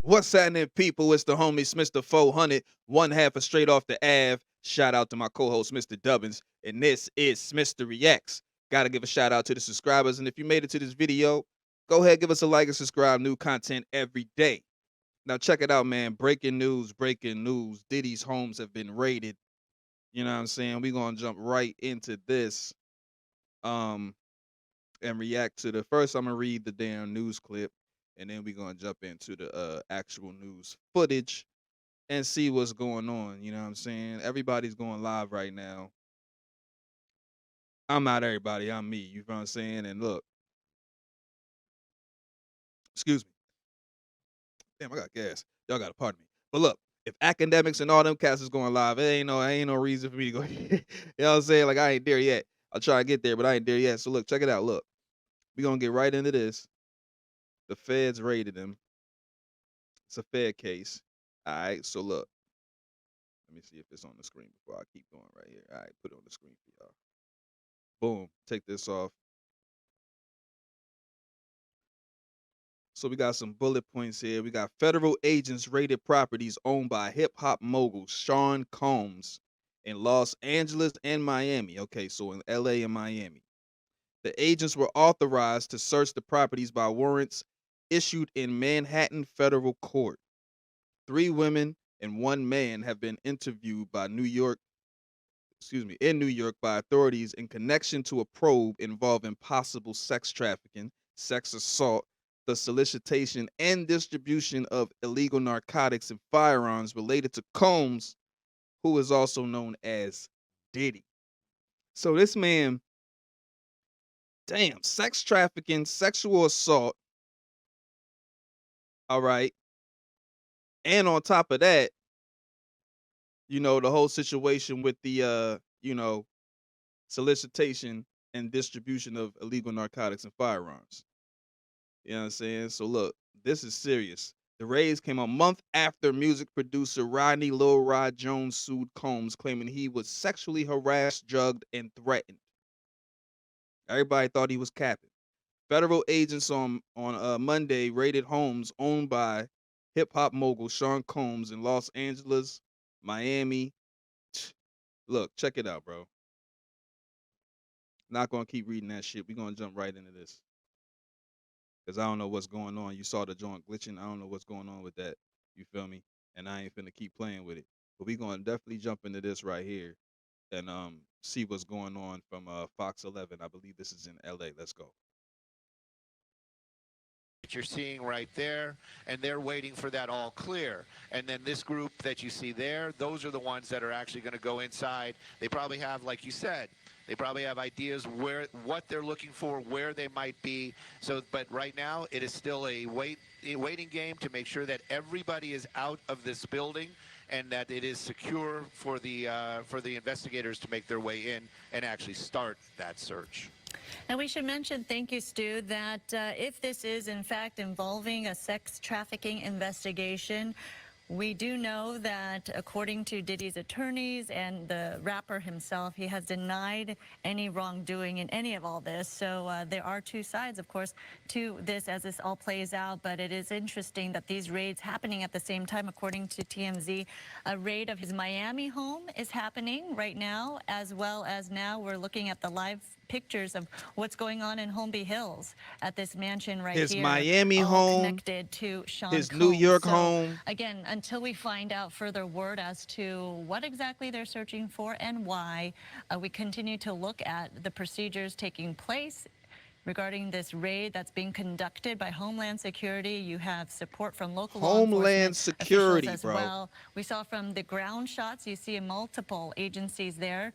What's happening, people? It's the homie Smitster 400, one half of Straight Off the Ave. Shout out to my co-host, Mr. Dubbins, and this is Smitster Reacts. Gotta give a shout out to the subscribers, and if you made it to this video, go ahead, give us a like and subscribe. New content every day. Now check it out, man. Breaking news, breaking news. Diddy's homes have been raided. You know what I'm saying? We're gonna jump right into this. Um, and react to the first. I'm gonna read the damn news clip, and then we're gonna jump into the actual news footage and see what's going on. You know what I'm saying? Everybody's going live right now. I'm not everybody. I'm me. You know what I'm saying? And look, excuse me. Damn, I got gas. Y'all gotta pardon me. But look, if academics and all them cats is going live, it ain't no reason for me to go. You know what I'm saying? Like I ain't there yet. I'll try to get there, but I ain't there yet. So look, check it out. Look, we gonna get right into this. The feds raided him. It's a Fed case. All right. So look, let me see if it's on the screen before I keep going right here. All right, put it on the screen for y'all. Boom. Take this off. So we got some bullet points here. We got federal agents raided properties owned by hip hop mogul Sean Combs in Los Angeles and Miami. Okay, so in LA and Miami. The agents were authorized to search the properties by warrants issued in Manhattan federal court. 3 women and 1 man have been interviewed by in New York by authorities in connection to a probe involving possible sex trafficking, sex assault, the solicitation and distribution of illegal narcotics and firearms related to Combs, who is also known as Diddy. So this man, damn, sex trafficking, sexual assault, all right. And on top of that, the whole situation with the solicitation and distribution of illegal narcotics and firearms. You know what I'm saying? So look, this is serious. The raids came a month after music producer Rodney Lil Rod Jones sued Combs, claiming he was sexually harassed, drugged, and threatened. Everybody thought he was capping. Federal agents on Monday raided homes owned by hip hop mogul Sean Combs in Los Angeles, Miami. Look, check it out, bro. Not gonna keep reading that shit. We're gonna jump right into this. Cause I don't know what's going on. You saw the joint glitching. I don't know what's going on with that. You feel me? And I ain't finna keep playing with it. But we gonna definitely jump into this right here and see what's going on from Fox 11. I believe this is in LA. Let's go. That you're seeing right there, and they're waiting for that all clear. And then this group that you see there, those are the ones that are actually going to go inside. They probably have, like you said, they probably have ideas what they're looking for, where they might be. So, but right now it is still a waiting game to make sure that everybody is out of this building and that it is secure for the investigators to make their way in and actually start that search. And we should mention, thank you, Stu, that if this is in fact involving a sex trafficking investigation, we do know that according to Diddy's attorneys and the rapper himself, he has denied any wrongdoing in any of all this. So there are 2 sides, of course, to this as this all plays out. But it is interesting that these raids happening at the same time. According to TMZ, a raid of his Miami home is happening right now, as well as now we're looking at the live pictures of what's going on in Holmby Hills at this mansion right his here. His Miami all home, connected to Sean his Combs. New York home. Again, until we find out further word as to what exactly they're searching for and why, we continue to look at the procedures taking place regarding this raid that's being conducted by Homeland Security. You have support from local Homeland Security, officials as well. We saw from the ground shots, you see multiple agencies there.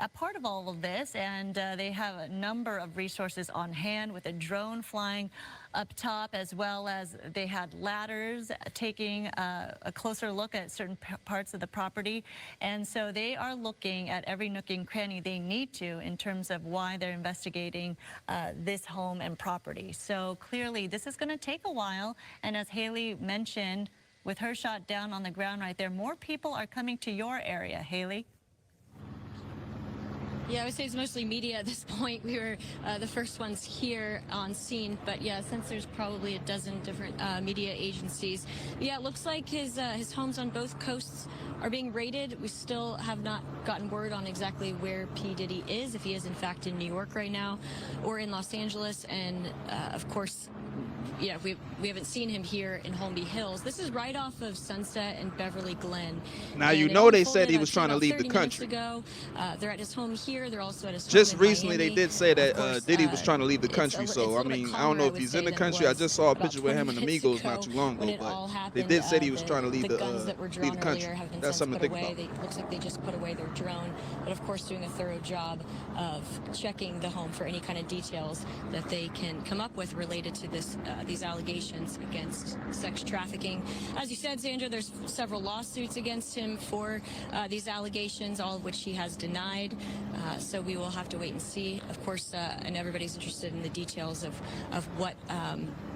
A part of all of this, and they have a number of resources on hand with a drone flying up top, as well as they had ladders taking a closer look at certain parts of the property. And so they are looking at every nook and cranny they need to in terms of why they're investigating this home and property. So clearly this is going to take a while, and as Haley mentioned, with her shot down on the ground right there, more people are coming to your area, Haley. Yeah, I would say it's mostly media at this point. We were the first ones here on scene, but yeah, since there's probably a dozen different media agencies, yeah, it looks like his homes on both coasts are being raided. We still have not gotten word on exactly where P. Diddy is, if he is in fact in New York right now or in Los Angeles, and of course, yeah, we haven't seen him here in Holmby Hills. This is right off of Sunset and Beverly Glen. Now, And you it know all they said unfolded, he I'd was say, trying to about leave the 30 minutes country. ago. They're at his home here. They're also at his home Just in recently, Miami. they did say Of that course, Diddy was trying to leave the it's country. So, I a little bit mean, I calmer, don't know I if would he's say, in the than it country. I was just saw a about picture with 20 him and minutes Amigos not ago too long when ago, it but all they happened. did say he was trying to leave The guns that were the drawn country. earlier have been That's since something to put think away. about. It looks like they just put away their drone, but of course doing a thorough job of checking the home for any kind of details that they can come up with related to these allegations against sex trafficking. As you said, Sandra, there's several lawsuits against him for these allegations, all of which he has denied. So we will have to wait and see. Of course, and everybody's interested in the details of what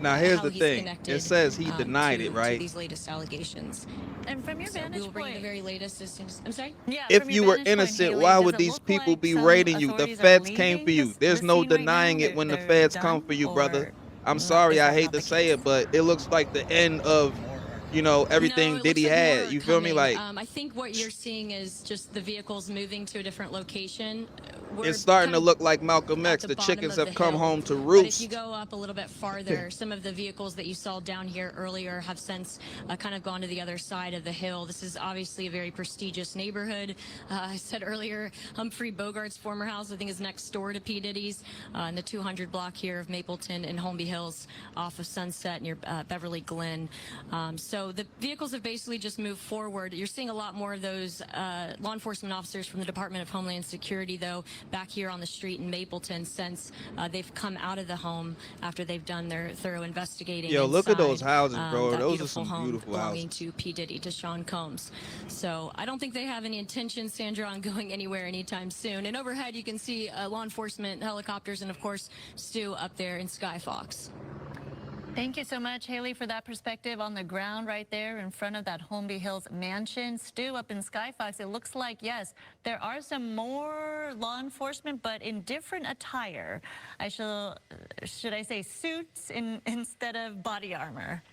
Now, here's how the he's thing. connected It says he denied it, to right? these latest allegations. And from your So we vantage will bring you the point, very latest as soon as. I'm sorry? yeah, If from you your were vantage point, innocent, Haley, why does would it these look people like be some raiding you? The authorities are feds came for leaving you. There's the no scene right now? denying it when the They're feds come done, for you, brother. or I'm not, sorry, is I that hate not to the say case? it, but it looks like the end of, No, everything it looks Diddy like more had. are You feel me? coming. Like, I think what you're seeing is just the vehicles moving to a different location. We're it's starting kind to of look like Malcolm at X. the The bottom chickens of the have come hill. home to But if you roost. go up a little bit farther, some of the vehicles that you saw down here earlier have since kind of gone to the other side of the hill. This is obviously a very prestigious neighborhood. I said earlier, Humphrey Bogart's former house, I think, is next door to P. Diddy's in the 200 block here of Mapleton and Holmby Hills off of Sunset near Beverly Glen. So the vehicles have basically just moved forward. You're seeing a lot more of those law enforcement officers from the Department of Homeland Security, though, back here on the street in Mapleton since they've come out of the home after they've done their thorough investigating. Yo, look at those inside, houses, bro. that Those are beautiful some home beautiful belonging houses. to P. Diddy, to Sean Combs. So I don't think they have any intentions, Sandra, on going anywhere anytime soon. And overhead, you can see law enforcement helicopters and, of course, Stu up there in Skyfox. Thank you so much, Haley, for that perspective on the ground right there in front of that Holmby Hills mansion. Stu, up in Skyfox, it looks like, yes, there are some more law enforcement, but in different attire. Should I say suits instead of body armor?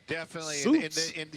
Definitely, Suits. and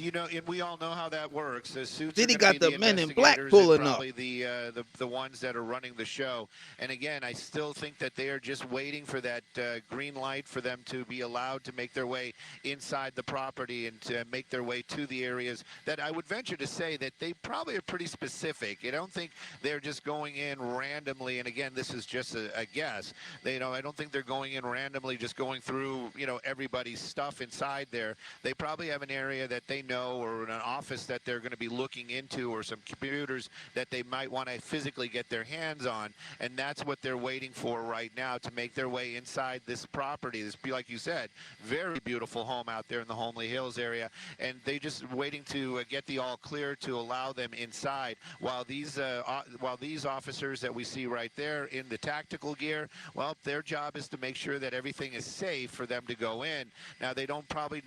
we all know how that works. The suits Diddy are going got to be the the men in black investigators pulling and up. probably the ones that are running the show. And again, I still think that they are just waiting for that green light for them to be allowed to make their way inside the property and to make their way to the areas that I would venture to say that they probably are pretty specific. I don't think they're just going in randomly. And again, this is just a guess. I don't think they're going in randomly, just going through everybody's stuff inside there. They probably have an area that they know or an office that they're going to be looking into or some computers that they might want to physically get their hands on. And that's what they're waiting for right now to make their way inside this property. This, like you said, very beautiful home out there in the Holmby Hills area. And they just waiting to get the all clear to allow them inside. While these officers that we see right there in the tactical gear, well, their job is to make sure that everything is safe for them to go in. Now, they don't probably...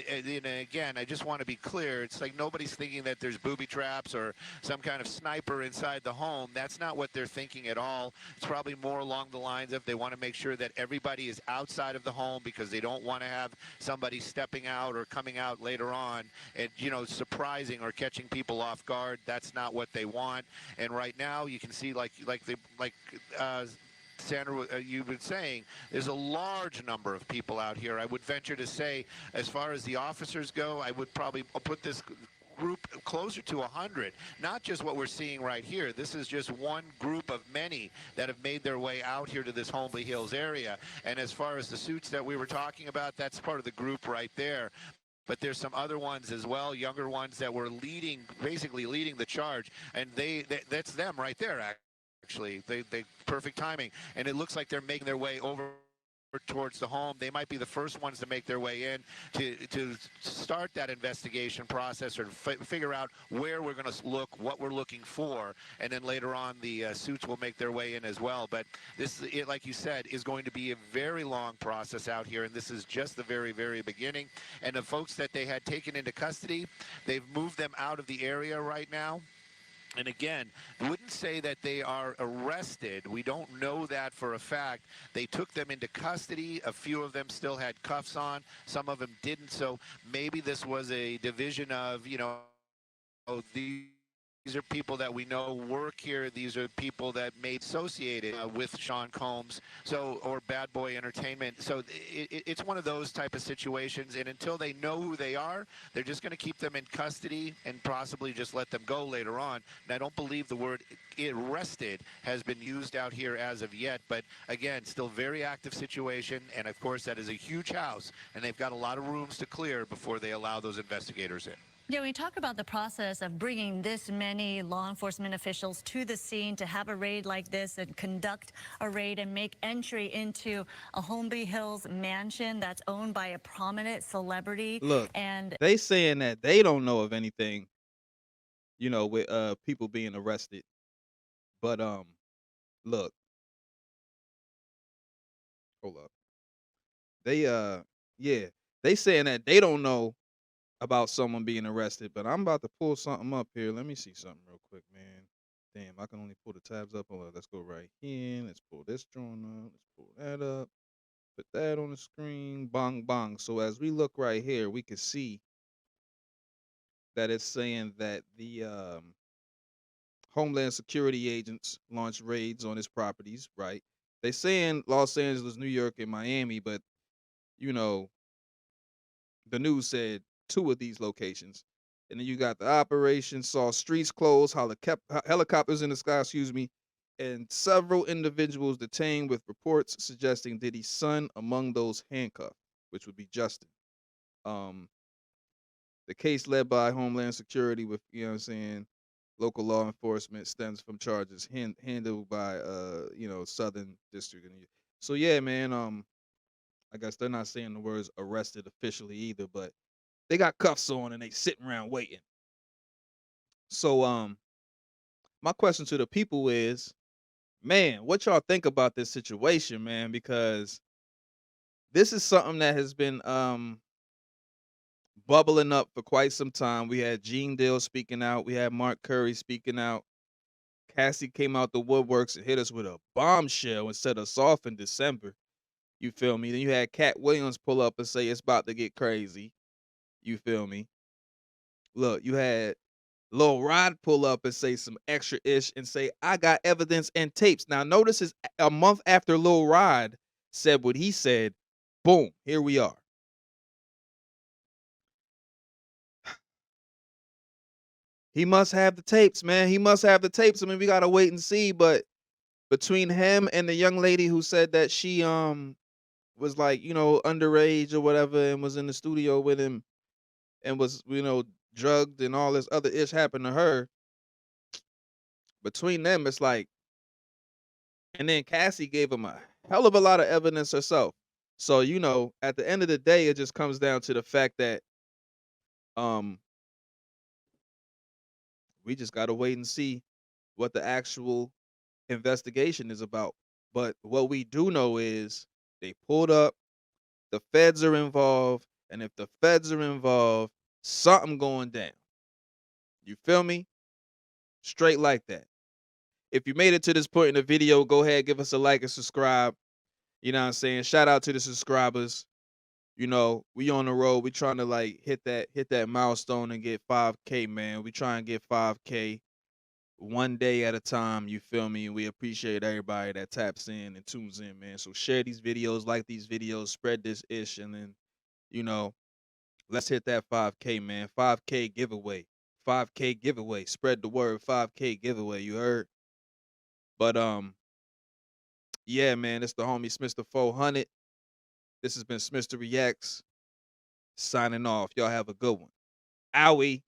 And again, I just want to be clear. It's like nobody's thinking that there's booby traps or some kind of sniper inside the home. That's not what they're thinking at all. It's probably more along the lines of they want to make sure that everybody is outside of the home because they don't want to have somebody stepping out or coming out later on and, surprising or catching people off guard. That's not what they want. And right now you can see Sandra, you've been saying, there's a large number of people out here. I would venture to say, as far as the officers go, I would probably put this group closer to 100. Not just what we're seeing right here. This is just one group of many that have made their way out here to this Holmby Hills area. And as far as the suits that we were talking about, that's part of the group right there. But there's some other ones as well, younger ones that were basically leading the charge. And that's them right there, actually. They perfect timing. And it looks like they're making their way over towards the home. They might be the first ones to make their way in to start that investigation process or figure out where we're going to look, what we're looking for, and then later on the suits will make their way in as well. But this, like you said, is going to be a very long process out here, and this is just the very, very beginning. And the folks that they had taken into custody, they've moved them out of the area right now. And again, I wouldn't say that they are arrested. We don't know that for a fact. They took them into custody. A few of them still had cuffs on. Some of them didn't. So maybe this was a division of, these are people that we know work here. These are people that made associated with Sean Combs, or Bad Boy Entertainment. So it's one of those type of situations. And until they know who they are, they're just going to keep them in custody and possibly just let them go later on. And I don't believe the word arrested has been used out here as of yet. But again, still very active situation. And of course, that is a huge house, and they've got a lot of rooms to clear before they allow those investigators in. Yeah, we talk about the process of bringing this many law enforcement officials to the scene to have a raid like this and conduct a raid and make entry into a Holmby Hills mansion that's owned by a prominent celebrity. Look, And they saying that they don't know of anything, with people being arrested. But look, hold up. They yeah, they saying that they don't know about someone being arrested, but I'm about to pull something up here. Let me see something real quick, man. Damn, I can only pull the tabs up. Hold on, let's go right here. Let's pull this drawing up. Let's pull that up. Put that on the screen. Bong bong. So as we look right here, we can see that it's saying that the Homeland Security agents launched raids on his properties, right? They saying Los Angeles, New York, and Miami, but you know, the news said 2 of these locations. And then you got the operation saw streets closed, helicopters in the sky, and several individuals detained with reports suggesting Diddy's son among those handcuffed, which would be Justin. Um, the case led by Homeland Security with, local law enforcement stems from charges handled by, Southern District. So yeah, man, I guess they're not saying the words arrested officially either, but they got cuffs on and they sitting around waiting. So my question to the people is, man, what y'all think about this situation, man? Because this is something that has been bubbling up for quite some time. We had Gene Deal speaking out, we had Mark Curry speaking out. Cassie came out the woodworks and hit us with a bombshell and set us off in December. You feel me? Then you had Cat Williams pull up and say it's about to get crazy. You feel me? Look, you had Lil Rod pull up and say some extra ish and say, I got evidence and tapes. Now, notice is a month after Lil Rod said what he said, boom, here we are. He must have the tapes, man. He must have the tapes. I mean, we gotta wait and see. But between him and the young lady who said that she was like, underage or whatever and was in the studio with him and was, drugged and all this other ish happened to her. Between them, it's like, and then Cassie gave him a hell of a lot of evidence herself. So, at the end of the day, it just comes down to the fact that um we just gotta wait and see what the actual investigation is about. But what we do know is they pulled up, the feds are involved, and if the feds are involved, something going down. You feel me? Straight like that. If you made it to this point in the video, go ahead, give us a like and subscribe. You know what I'm saying? Shout out to the subscribers. We on the road. We trying to like hit that milestone and get 5K, man. We try and get 5K one day at a time. You feel me? We appreciate everybody that taps in and tunes in, man. So share these videos, like these videos, spread this ish, and then let's hit that 5K, man. 5K giveaway. 5K giveaway. Spread the word. 5K giveaway. You heard? But yeah, man. It's the homie Smitster 400. This has been Smitster Reacts signing off. Y'all have a good one. Owie.